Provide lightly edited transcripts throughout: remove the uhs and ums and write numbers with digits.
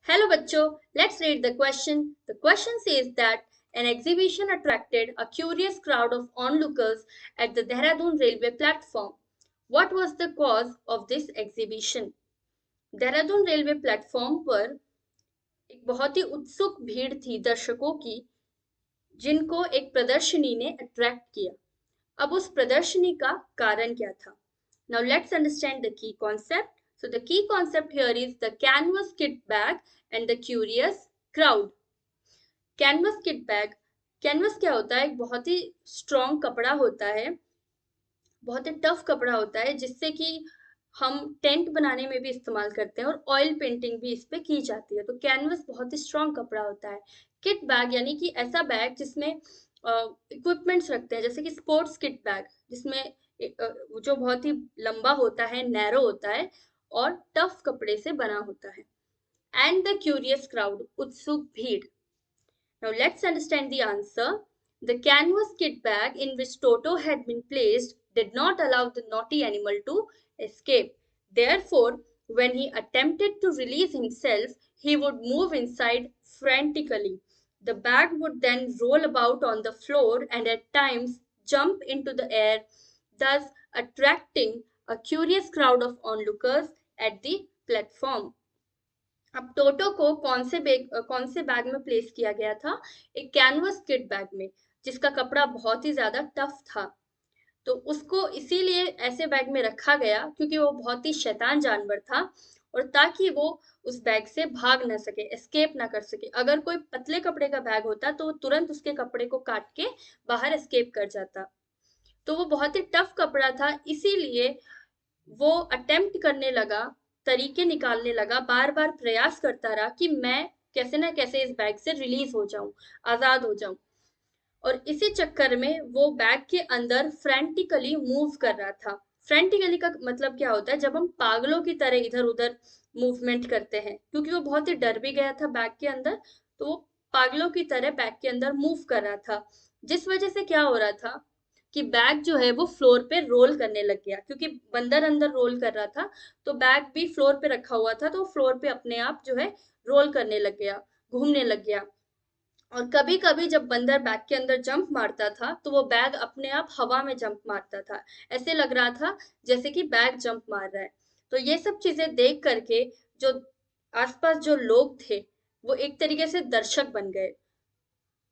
Hello bachcho, let's read the question. The question says that an exhibition attracted a curious crowd of onlookers at the Dehradun railway platform. What was the cause of this exhibition? Dehradun railway platform पर एक बहुत ही उत्सुक भीड़ थी दर्शकों की, जिनको एक प्रदर्शनी ने अट्रैक्ट किया। अब उस प्रदर्शनी का कारण क्या था? Now let's understand the key concept. So the key concept here is the canvas kit bag and the curious crowd. Canvas kit bag, canvas क्या होता है? एक बहुत ही स्ट्रॉन्ग कपड़ा होता है, बहुत ही टफ कपड़ा होता है, जिससे कि हम टेंट बनाने में भी इस्तेमाल करते हैं और ऑयल पेंटिंग भी इस पे की जाती है। तो कैनवस बहुत ही स्ट्रॉन्ग कपड़ा होता है। किट बैग यानी कि ऐसा बैग जिसमें इक्विपमेंट्स रखते हैं, जैसे कि स्पोर्ट्स किट बैग, जिसमें जो बहुत ही लंबा होता है, नैरो होता है और टफ कपड़े से बना होता है। एंड द क्यूरियस क्राउड, उत्सुक भीड़। Now let's understand the answer. The canvas kit bag in which Toto had been placed did not allow the naughty animal to escape. Therefore, when he attempted to release himself, he would move inside frantically. The bag would then roll about on the floor and at times jump into the air, thus attracting a curious crowd of onlookers at the platform. अब टोटो को कौन से bag में place किया गया था? एक canvas kit bag में, जिसका कपड़ा बहुत ही ज्यादा टफ था। तो उसको इसीलिए ऐसे बैग में रखा गया क्योंकि वो बहुत ही शैतान जानवर था, और ताकि वो उस बैग से भाग ना सके, एस्केप ना कर सके। अगर कोई पतले कपड़े का बैग होता तो वो तुरंत उसके कपड़े को काट के बाहर एस्केप कर जाता। तो वो बहुत ही टफ कपड़ा था, इसीलिए वो अटेम्प्ट करने लगा, तरीके निकालने लगा, बार बार प्रयास करता रहा कि मैं कैसे ना कैसे इस बैग से रिलीज हो जाऊं, आजाद हो जाऊं। और इसी चक्कर में वो बैग के अंदर फ्रेंटिकली मूव कर रहा था। फ्रेंटिकली का मतलब क्या होता है? जब हम पागलों की तरह इधर उधर मूवमेंट करते हैं, क्योंकि वो बहुत ही डर भी गया था बैग के अंदर, तो वो पागलों की तरह बैग के अंदर मूव कर रहा था। जिस वजह से क्या हो रहा था कि बैग जो है वो फ्लोर पे रोल करने लग गया, क्योंकि बंदर अंदर रोल कर रहा था, तो बैग भी फ्लोर पे रखा हुआ था, तो फ्लोर पे अपने आप जो है रोल करने लग गया, घूमने लग गया। और कभी कभी जब बंदर बैग के अंदर जंप मारता था तो वो बैग अपने आप हवा में जंप मारता था। ऐसे लग रहा था जैसे कि बैग जंप मार रहा है। तो ये सब चीजें देख करके जो आसपास जो लोग थे, वो एक तरीके से दर्शक बन गए।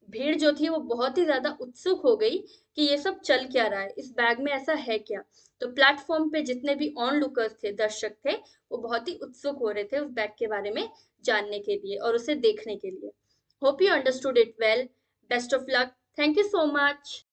भीड़ जो थी वो बहुत ही ज्यादा उत्सुक हो गई कि ये सब चल क्या रहा है, इस बैग में ऐसा है क्या। तो प्लेटफॉर्म पे जितने भी ऑन लुकर्स थे, दर्शक थे, वो बहुत ही उत्सुक हो रहे थे उस बैग के बारे में जानने के लिए और उसे देखने के लिए। Hope you understood it well. Best of luck. Thank you so much.